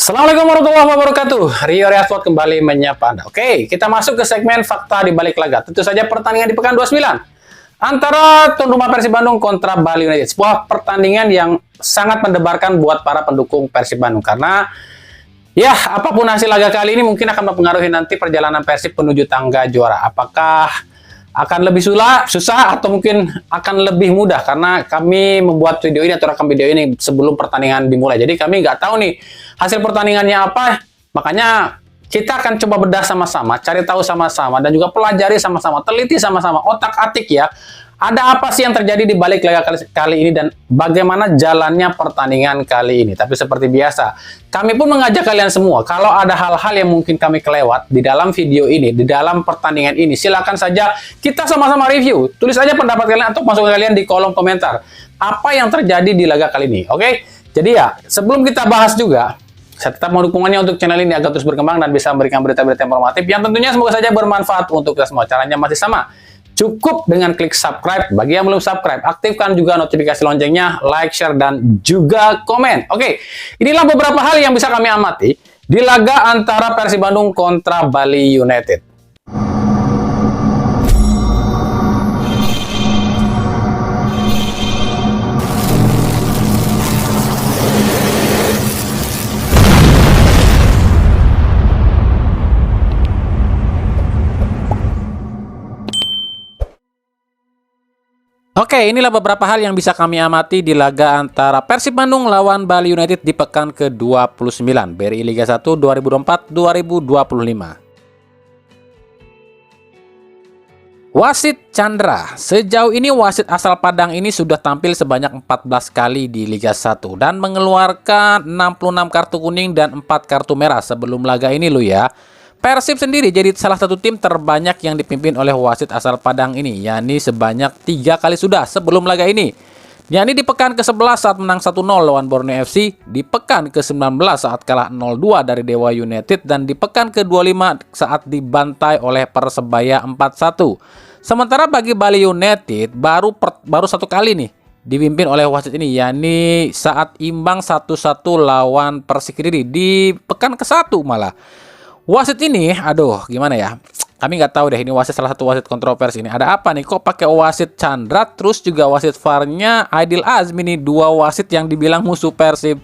Assalamualaikum warahmatullahi wabarakatuh. Rio Reasport kembali menyapa Anda. Oke, kita masuk ke segmen fakta di balik laga. Tentu saja pertandingan di pekan 29 antara tuan rumah Persib Bandung kontra Bali United. Sebuah pertandingan yang sangat mendebarkan buat para pendukung Persib Bandung karena ya, apapun hasil laga kali ini mungkin akan mempengaruhi nanti perjalanan Persib menuju tangga juara. Apakah akan lebih susah atau mungkin akan lebih mudah karena kami membuat video ini atau rekam video ini sebelum pertandingan dimulai. Jadi kami nggak tahu nih hasil pertandingannya apa, makanya kita akan coba bedah sama-sama, cari tahu sama-sama dan juga pelajari sama-sama, teliti sama-sama, otak-atik ya. Ada apa sih yang terjadi di balik laga kali ini dan bagaimana jalannya pertandingan kali ini. Tapi seperti biasa, kami pun mengajak kalian semua, kalau ada hal-hal yang mungkin kami kelewat di dalam video ini, di dalam pertandingan ini, silakan saja kita sama-sama review. Tulis aja pendapat kalian atau masukan kalian di kolom komentar. Apa yang terjadi di laga kali ini, oke? Jadi ya, sebelum kita bahas juga, saya tetap mau dukungannya untuk channel ini agar terus berkembang dan bisa memberikan berita-berita informatif yang tentunya semoga saja bermanfaat untuk kita semua. Caranya masih sama. Cukup dengan klik subscribe. Bagi yang belum subscribe, aktifkan juga notifikasi loncengnya, like, share, dan juga komen. Oke, inilah beberapa hal yang bisa kami amati di laga antara Persib Bandung kontra Bali United. Oke, inilah beberapa hal yang bisa kami amati di laga antara Persib Bandung lawan Bali United di pekan ke-29 BRI Liga 1 2024-2025. Wasit Chandra. Sejauh ini wasit asal Padang ini sudah tampil sebanyak 14 kali di Liga 1 dan mengeluarkan 66 kartu kuning dan 4 kartu merah sebelum laga ini lo ya. Persib sendiri jadi salah satu tim terbanyak yang dipimpin oleh wasit asal Padang ini, yakni sebanyak 3 kali sudah sebelum laga ini. Yakni di pekan ke-11 saat menang 1-0 lawan Borneo FC, di pekan ke-19 saat kalah 0-2 dari Dewa United, dan di pekan ke-25 saat dibantai oleh Persebaya 4-1. Sementara bagi Bali United baru satu kali nih dipimpin oleh wasit ini, yakni saat imbang 1-1 lawan Persik Kediri di pekan ke-1 malah. Wasit ini, aduh gimana ya, kami nggak tahu deh, ini wasit salah satu wasit kontroversi ini. Ada apa nih, kok pakai wasit Chandra, terus juga wasit VAR-nya Aidil Azmi nih, dua wasit yang dibilang musuh Persib.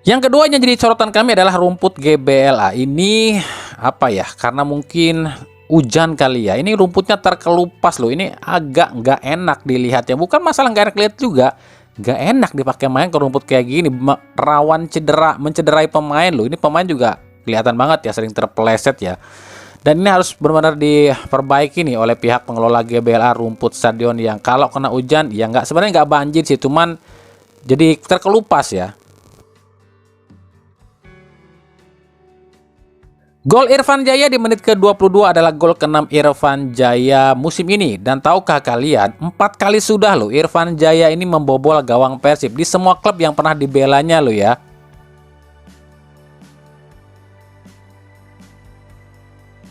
Yang kedua yang jadi sorotan kami adalah rumput GBLA. Ini apa ya, karena mungkin hujan kali ya, ini rumputnya terkelupas loh, ini agak nggak enak dilihatnya. Bukan masalah nggak enak lihat juga, gak enak dipakai main ke rumput kayak gini, rawan cedera, mencederai pemain loh. Ini pemain juga kelihatan banget ya sering terpeleset ya. Dan ini harus benar-benar diperbaiki nih oleh pihak pengelola GBLA rumput stadion yang kalau kena hujan ya sebenarnya nggak banjir sih, cuman jadi terkelupas ya. Gol Irfan Jaya di menit ke-22 adalah gol ke-6 Irfan Jaya musim ini. Dan tahukah kalian, 4 kali sudah loh Irfan Jaya ini membobol gawang Persib di semua klub yang pernah dibelanya loh ya.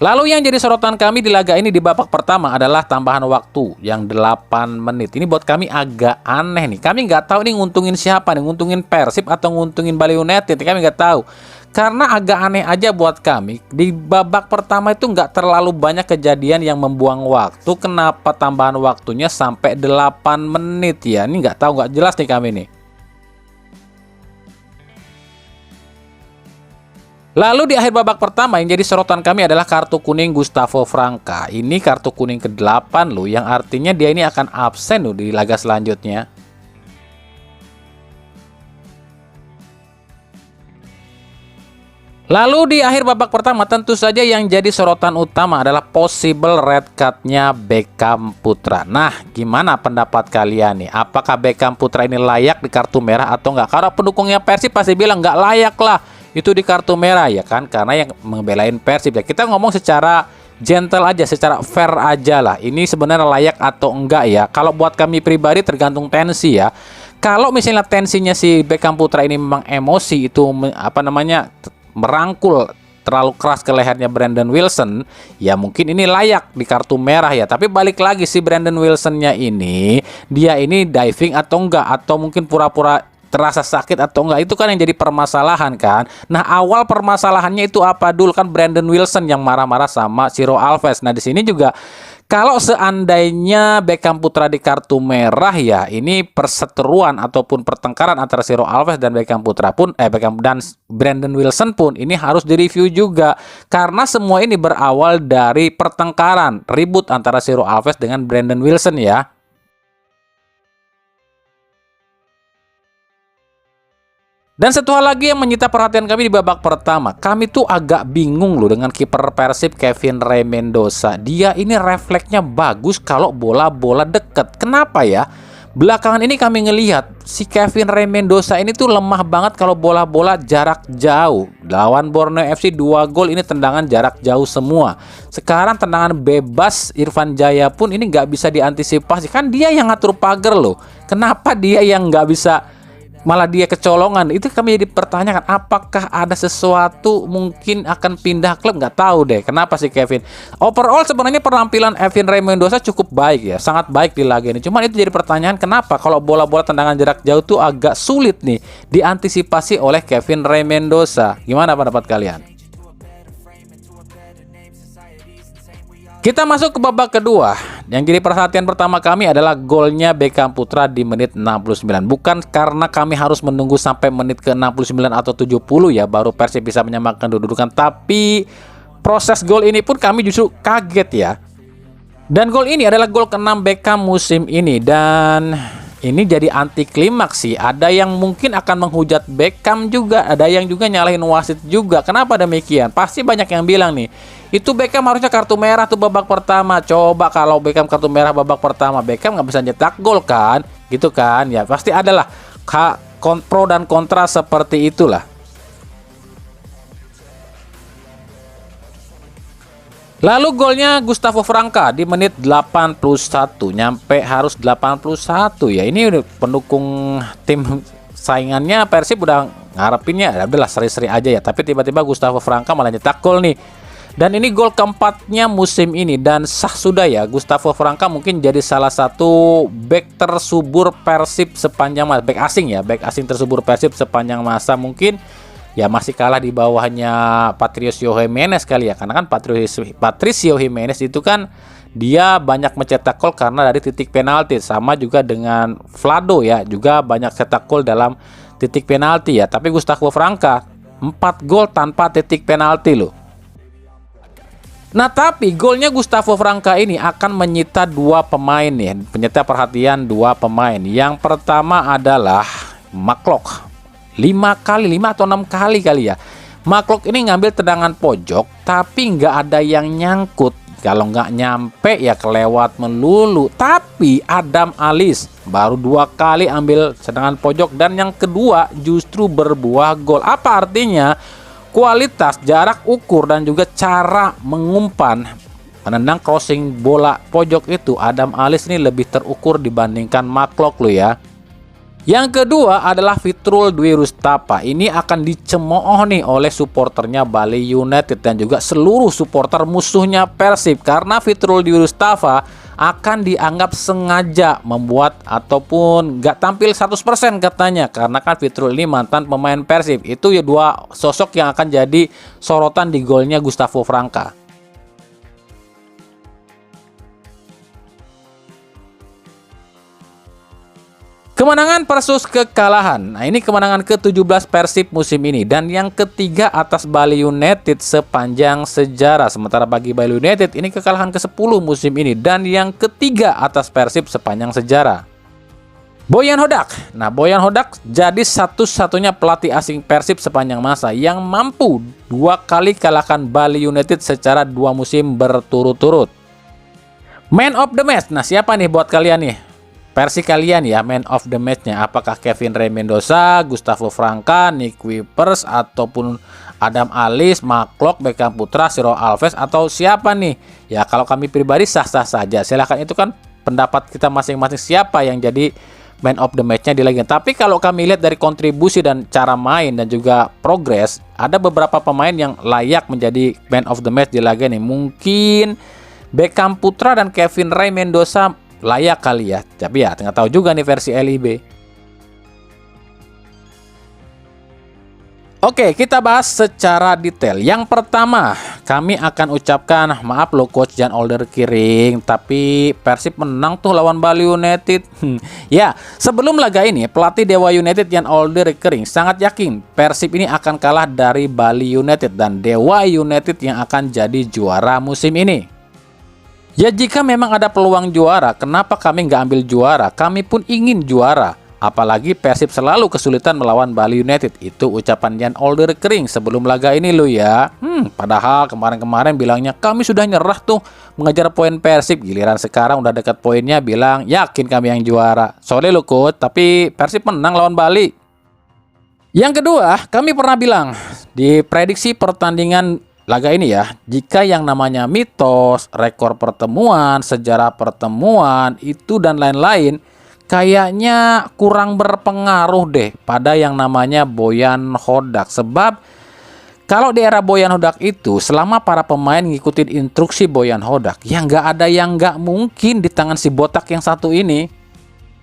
Lalu yang jadi sorotan kami di laga ini di babak pertama adalah tambahan waktu yang 8 menit. Ini buat kami agak aneh nih. Kami nggak tahu nih nguntungin siapa nih, nguntungin Persib atau nguntungin Bali United. Kami nggak tahu. Karena agak aneh aja buat kami, di babak pertama itu nggak terlalu banyak kejadian yang membuang waktu. Kenapa tambahan waktunya sampai 8 menit ya? Ini nggak tahu, nggak jelas nih kami nih. Lalu di akhir babak pertama yang jadi sorotan kami adalah kartu kuning Gustavo Franca. Ini kartu kuning ke-8 loh, yang artinya dia ini akan absen loh di laga selanjutnya. Lalu di akhir babak pertama tentu saja yang jadi sorotan utama adalah possible red card-nya Beckham Putra. Nah, gimana pendapat kalian nih? Apakah Beckham Putra ini layak di kartu merah atau enggak? Karena pendukungnya Persib pasti bilang nggak layak lah itu di kartu merah ya kan, karena yang membelain Persib ya. Kita ngomong secara gentle aja, secara fair aja lah. Ini sebenarnya layak atau enggak ya? Kalau buat kami pribadi tergantung tensi ya. Kalau misalnya tensinya si Beckham Putra ini memang emosi, itu apa namanya, merangkul terlalu keras ke lehernya Brandon Wilson, ya mungkin ini layak di kartu merah ya. Tapi balik lagi si Brandon Wilsonnya ini, dia ini diving atau enggak, atau mungkin pura-pura terasa sakit atau enggak, itu kan yang jadi permasalahan kan. Nah, awal permasalahannya itu apa dulu kan, Brandon Wilson yang marah-marah sama Ciro Alves. Nah, di sini juga kalau seandainya Beckham Putra di kartu merah ya, ini perseteruan ataupun pertengkaran antara Ciro Alves dan Beckham Putra pun Beckham dan Brandon Wilson pun ini harus direview juga, karena semua ini berawal dari pertengkaran ribut antara Ciro Alves dengan Brandon Wilson ya. Dan satu hal lagi yang menyita perhatian kami di babak pertama, kami tuh agak bingung loh dengan kiper Persib Kevin Rey Mendoza. Dia ini refleksnya bagus kalau bola-bola deket. Kenapa ya? Belakangan ini kami ngelihat si Kevin Rey Mendoza ini tuh lemah banget kalau bola-bola jarak jauh. Lawan Borneo FC 2 gol ini tendangan jarak jauh semua. Sekarang tendangan bebas Irfan Jaya pun ini nggak bisa diantisipasi. Kan dia yang ngatur pagar loh. Kenapa dia yang nggak bisa, malah dia kecolongan? Itu kami jadi pertanyakan, apakah ada sesuatu mungkin akan pindah klub? Nggak tahu deh kenapa sih Kevin. Overall sebenarnya penampilan Kevin Rey Mendoza cukup baik ya, sangat baik di laga ini. Cuman itu jadi pertanyaan, kenapa kalau bola-bola tendangan jarak jauh tuh agak sulit nih diantisipasi oleh Kevin Rey Mendoza. Gimana pendapat kalian? Kita masuk ke babak kedua. Yang jadi perhatian pertama kami adalah golnya Beckham Putra di menit 69. Bukan karena kami harus menunggu sampai menit ke 69 atau 70 ya baru Persib bisa menyamakan kedudukan, tapi proses gol ini pun kami justru kaget ya. Dan gol ini adalah gol ke-6 Beckham musim ini, dan ini jadi anti klimaks sih. Ada yang mungkin akan menghujat Beckham juga, ada yang juga nyalahin wasit juga. Kenapa demikian? Pasti banyak yang bilang nih, itu Beckham harusnya kartu merah tuh babak pertama. Coba kalau Beckham kartu merah babak pertama, Beckham nggak bisa nyetak gol kan, gitu kan ya. Pasti adalah pro dan kontra seperti itulah. Lalu golnya Gustavo Franca di menit 81, nyampe harus 81 ya. Ini pendukung tim saingannya Persib udah ngarepinnya ya udahlah seri-seri aja ya, tapi tiba-tiba Gustavo Franca malah nyetak gol nih. Dan ini gol keempatnya musim ini, dan sah sudah ya, Gustavo Franca mungkin jadi salah satu back tersubur Persib sepanjang masa, back asing ya, back asing tersubur Persib sepanjang masa. Mungkin ya masih kalah di bawahnya Patricio Jimenez kali ya, karena kan Patricio Jimenez itu kan dia banyak mencetak gol karena dari titik penalti, sama juga dengan Vlado ya, juga banyak cetak gol dalam titik penalti ya. Tapi Gustavo Franca 4 gol tanpa titik penalti loh. Nah, tapi golnya Gustavo Franca ini akan menyita dua pemain nih, menyita perhatian dua pemain. Yang pertama adalah McClough. 5 atau 6 kali ya. McClough ini ngambil tendangan pojok, tapi nggak ada yang nyangkut. Kalau nggak nyampe ya kelewat melulu. Tapi Adam Alis baru 2 kali ambil tendangan pojok, dan yang kedua justru berbuah gol. Apa artinya? Kualitas, jarak ukur, dan juga cara mengumpan menendang crossing bola pojok itu Adam Alis ini lebih terukur dibandingkan McClough lo ya. Yang kedua adalah Fitrul Dwi Rustapa. Ini akan dicemooh nih oleh supporternya Bali United dan juga seluruh supporter musuhnya Persib, karena Fitrul Dwi Rustapa akan dianggap sengaja membuat ataupun nggak tampil 100% katanya, karena kan Fitrul ini mantan pemain Persib. Itu ya dua sosok yang akan jadi sorotan di golnya Gustavo Franca. Kemenangan versus kekalahan. Nah, ini kemenangan ke-17 Persib musim ini dan yang ketiga atas Bali United sepanjang sejarah. Sementara bagi Bali United ini kekalahan ke-10 musim ini dan yang ketiga atas Persib sepanjang sejarah. Boyan Hodak. Nah, Boyan Hodak jadi satu-satunya pelatih asing Persib sepanjang masa yang mampu 2 kali kalahkan Bali United secara 2 musim berturut-turut. Man of the match. Nah, siapa nih buat kalian nih? Versi kalian ya, man of the match-nya. Apakah Kevin Rey Mendoza, Gustavo Franca, Nick Kuipers, ataupun Adam Alis, McClough, Beckham Putra, Ciro Alves, atau siapa nih? Ya, kalau kami pribadi sah-sah saja. Silahkan, itu kan pendapat kita masing-masing siapa yang jadi man of the match-nya di Liga. Tapi kalau kami lihat dari kontribusi dan cara main dan juga progres, ada beberapa pemain yang layak menjadi man of the match di Liga ini. Mungkin Beckham Putra dan Kevin Ray Mendoza layak kali ya. Tapi ya nggak tahu juga nih versi LIB. Oke, kita bahas secara detail. Yang pertama, kami akan ucapkan maaf loh Coach Jan Olderkering, tapi Persib menang tuh lawan Bali United. Ya, sebelum laga ini, pelatih Dewa United Jan Olderkering sangat yakin Persib ini akan kalah dari Bali United dan Dewa United yang akan jadi juara musim ini. Ya, jika memang ada peluang juara, kenapa kami nggak ambil juara? Kami pun ingin juara. Apalagi Persib selalu kesulitan melawan Bali United. Itu ucapan Jan Olderkering sebelum laga ini lo ya. Padahal kemarin-kemarin bilangnya kami sudah nyerah tuh mengejar poin Persib. Giliran sekarang udah dekat poinnya bilang yakin kami yang juara. Sorry lo Coach, tapi Persib menang lawan Bali. Yang kedua, kami pernah bilang di prediksi pertandingan laga ini ya, jika yang namanya mitos, rekor pertemuan, sejarah pertemuan, itu dan lain-lain kayaknya kurang berpengaruh deh pada yang namanya Boyan Hodak. Sebab kalau di era Boyan Hodak itu, selama para pemain ngikutin instruksi Boyan Hodak, ya nggak ada yang nggak mungkin di tangan si botak yang satu ini.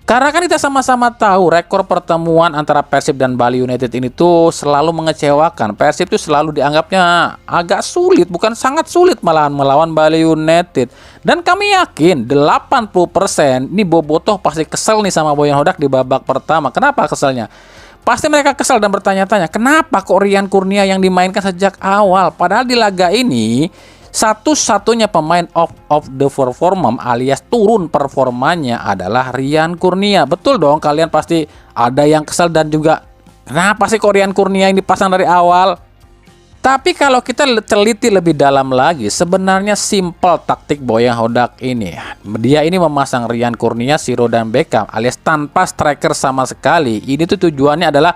Karena kan kita sama-sama tahu rekor pertemuan antara Persib dan Bali United ini tuh selalu mengecewakan. Persib tuh selalu dianggapnya agak sulit, bukan sangat sulit malahan melawan Bali United. Dan kami yakin 80% ini Bobotoh pasti kesel nih sama Boyan Hodak di babak pertama. Kenapa keselnya? Pasti mereka kesel dan bertanya-tanya, kenapa kok Rian Kurnia yang dimainkan sejak awal? Padahal di laga ini satu-satunya pemain of the performance alias turun performanya adalah Rian Kurnia. Betul dong, kalian pasti ada yang kesal dan juga kenapa sih kok Rian Kurnia yang dipasang dari awal? Tapi kalau kita teliti lebih dalam lagi, sebenarnya simple taktik Boyan Hodak ini. Dia ini memasang Rian Kurnia, Siro dan Beckham alias tanpa striker sama sekali. Ini tuh tujuannya adalah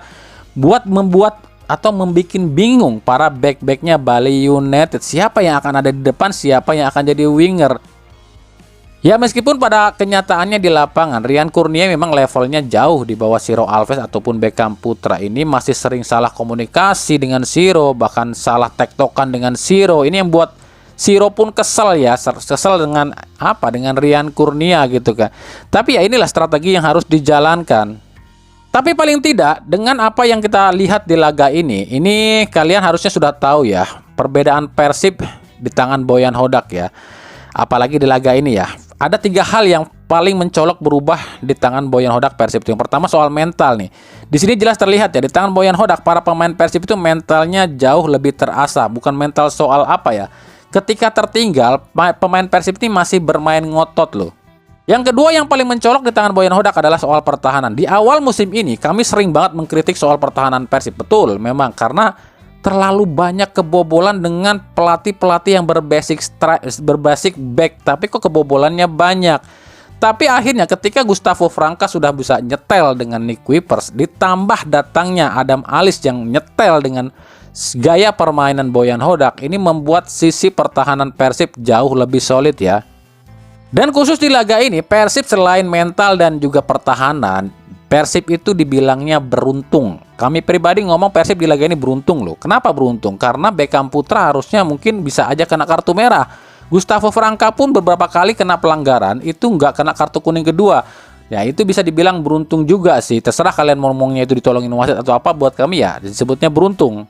buat membuat atau membuat bingung para back-backnya Bali United. Siapa yang akan ada di depan, siapa yang akan jadi winger. Ya meskipun pada kenyataannya di lapangan Rian Kurnia memang levelnya jauh di bawah Siro Alves ataupun Beckham Putra. Ini masih sering salah komunikasi dengan Siro, bahkan salah tektokan dengan Siro. Ini yang buat Siro pun kesel ya, kesel dengan apa? Dengan Rian Kurnia gitu kan. Tapi ya inilah strategi yang harus dijalankan. Tapi paling tidak dengan apa yang kita lihat di laga ini kalian harusnya sudah tahu ya perbedaan Persib di tangan Boyan Hodak ya. Apalagi di laga ini ya. Ada 3 hal yang paling mencolok berubah di tangan Boyan Hodak Persib. Yang pertama soal mental nih. Di sini jelas terlihat ya di tangan Boyan Hodak para pemain Persib itu mentalnya jauh lebih terasa. Bukan mental soal apa ya. Ketika tertinggal pemain Persib ini masih bermain ngotot loh. Yang kedua yang paling mencolok di tangan Boyan Hodak adalah soal pertahanan. Di awal musim ini kami sering banget mengkritik soal pertahanan Persib. Betul, memang karena terlalu banyak kebobolan dengan pelatih-pelatih yang berbasis back. Tapi kok kebobolannya banyak. Tapi akhirnya ketika Gustavo Franca sudah bisa nyetel dengan Nick Kuipers, ditambah datangnya Adam Alis yang nyetel dengan gaya permainan Boyan Hodak, ini membuat sisi pertahanan Persib jauh lebih solid ya. Dan khusus di laga ini, Persib selain mental dan juga pertahanan, Persib itu dibilangnya beruntung. Kami pribadi ngomong Persib di laga ini beruntung loh. Kenapa beruntung? Karena Beckham Putra harusnya mungkin bisa aja kena kartu merah. Gustavo Franca pun beberapa kali kena pelanggaran, itu nggak kena kartu kuning kedua. Ya itu bisa dibilang beruntung juga sih. Terserah kalian ngomongnya itu ditolongin wasit atau apa, buat kami ya disebutnya beruntung.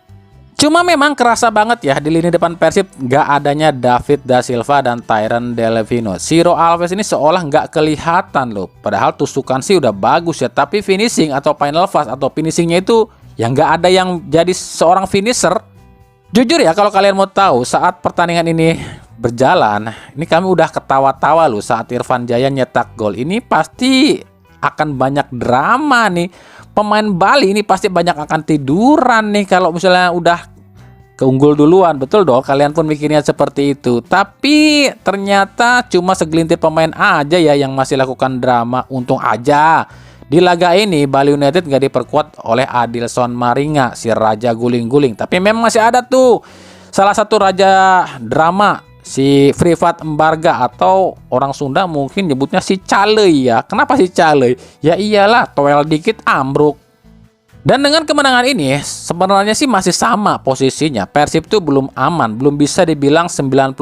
Cuma memang kerasa banget ya di lini depan Persib nggak adanya David Da Silva dan Tyron Delevino. Siro Alves ini seolah nggak kelihatan loh. Padahal tusukan sih udah bagus ya. Tapi finishing atau final fast atau finishingnya itu yang nggak ada yang jadi seorang finisher. Jujur ya kalau kalian mau tahu saat pertandingan ini berjalan, ini kami udah ketawa-tawa loh saat Irfan Jaya nyetak gol. Ini pasti akan banyak drama nih. Pemain Bali ini pasti banyak akan tiduran nih kalau misalnya udah keunggul duluan. Betul dong, kalian pun mikirnya seperti itu. Tapi ternyata cuma segelintir pemain aja ya yang masih lakukan drama. Untung aja di laga ini Bali United nggak diperkuat oleh Adilson Maringa, si raja guling-guling. Tapi memang masih ada tuh salah satu raja drama, si Privat Embarga, atau orang Sunda mungkin nyebutnya si Calei ya. Kenapa si Calei? Ya iyalah, toel dikit ambruk. Dan dengan kemenangan ini sebenarnya sih masih sama posisinya. Persib tuh belum aman, belum bisa dibilang 90%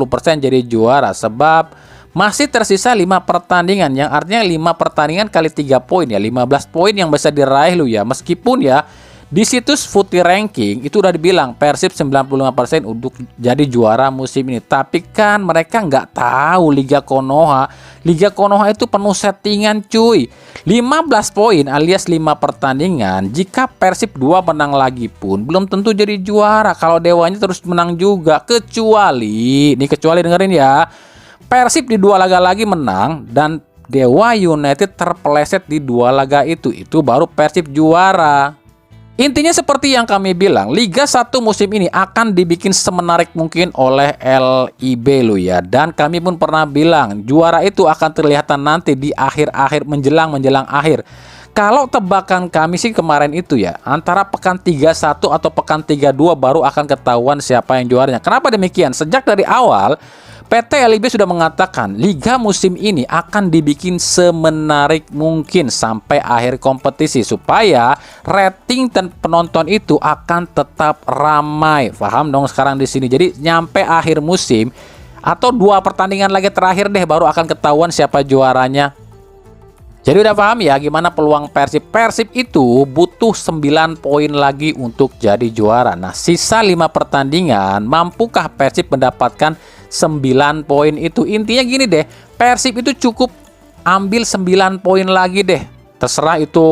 jadi juara, sebab masih tersisa 5 pertandingan, yang artinya 5 pertandingan kali 3 poin ya, 15 poin yang bisa diraih lu ya. Meskipun ya di situs Footy Ranking itu udah dibilang Persib 95% untuk jadi juara musim ini. Tapi kan mereka nggak tahu Liga Konoha. Liga Konoha itu penuh settingan cuy. 15 poin alias 5 pertandingan. Jika Persib 2 menang lagi pun belum tentu jadi juara kalau Dewanya terus menang juga. Kecuali dengerin ya, Persib di 2 laga lagi menang dan Dewa United terpeleset di 2 laga itu baru Persib juara. Intinya seperti yang kami bilang, Liga 1 musim ini akan dibikin semenarik mungkin oleh LIB lo ya. Dan kami pun pernah bilang, juara itu akan terlihat nanti di akhir-akhir menjelang akhir. Kalau tebakan kami sih kemarin itu ya, antara pekan 31 atau pekan 32 baru akan ketahuan siapa yang juaranya. Kenapa demikian? Sejak dari awal PT LIB sudah mengatakan Liga musim ini akan dibikin semenarik mungkin sampai akhir kompetisi supaya rating dan penonton itu akan tetap ramai. Paham dong sekarang di sini. Jadi nyampe akhir musim atau 2 pertandingan lagi terakhir deh baru akan ketahuan siapa juaranya. Jadi udah paham ya gimana peluang Persib. Persib itu butuh 9 poin lagi untuk jadi juara. Nah, sisa 5 pertandingan, mampukah Persib mendapatkan 9 poin itu? Intinya gini deh, Persib itu cukup ambil 9 poin lagi deh. Terserah itu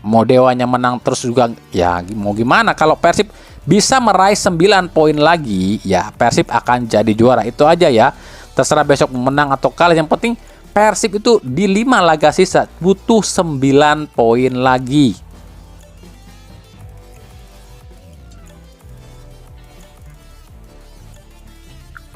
mau Dewanya menang terus juga ya mau gimana. Kalau Persib bisa meraih 9 poin lagi, ya Persib akan jadi juara. Itu aja ya. Terserah besok menang atau kalah, yang penting Persib itu di 5 laga sisa butuh 9 poin lagi.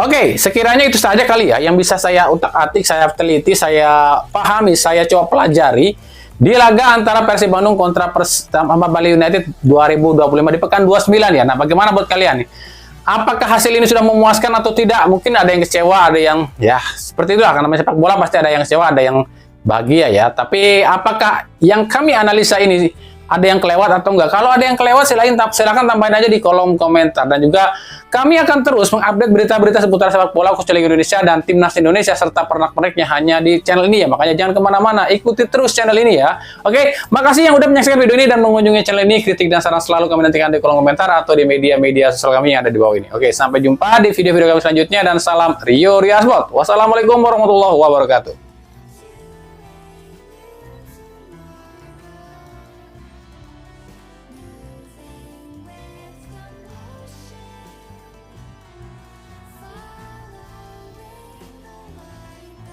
Oke, sekiranya itu saja kali ya yang bisa saya utak-atik, saya teliti, saya pahami, saya coba pelajari di laga antara Persib Bandung kontra Bali United 2025 di pekan 29 ya. Nah, bagaimana buat kalian nih? Apakah hasil ini sudah memuaskan atau tidak? Mungkin ada yang kecewa, ada yang ya seperti itulah, karena sepak bola pasti ada yang kecewa, ada yang bahagia ya. Tapi apakah yang kami analisa ini ada yang kelewat atau enggak? Kalau ada yang kelewat silakan tambahin aja di kolom komentar. Dan juga kami akan terus mengupdate berita-berita seputar sepak bola khususnya Liga Indonesia dan Timnas Indonesia serta pernak-perniknya hanya di channel ini ya. Makanya jangan kemana-mana, ikuti terus channel ini ya. Oke, makasih yang udah menyaksikan video ini dan mengunjungi channel ini. Kritik dan saran selalu kami nantikan di kolom komentar atau di media-media sosial kami yang ada di bawah ini. Oke, sampai jumpa di video-video kami selanjutnya dan salam Rio Riasbot. Wassalamualaikum warahmatullahi wabarakatuh.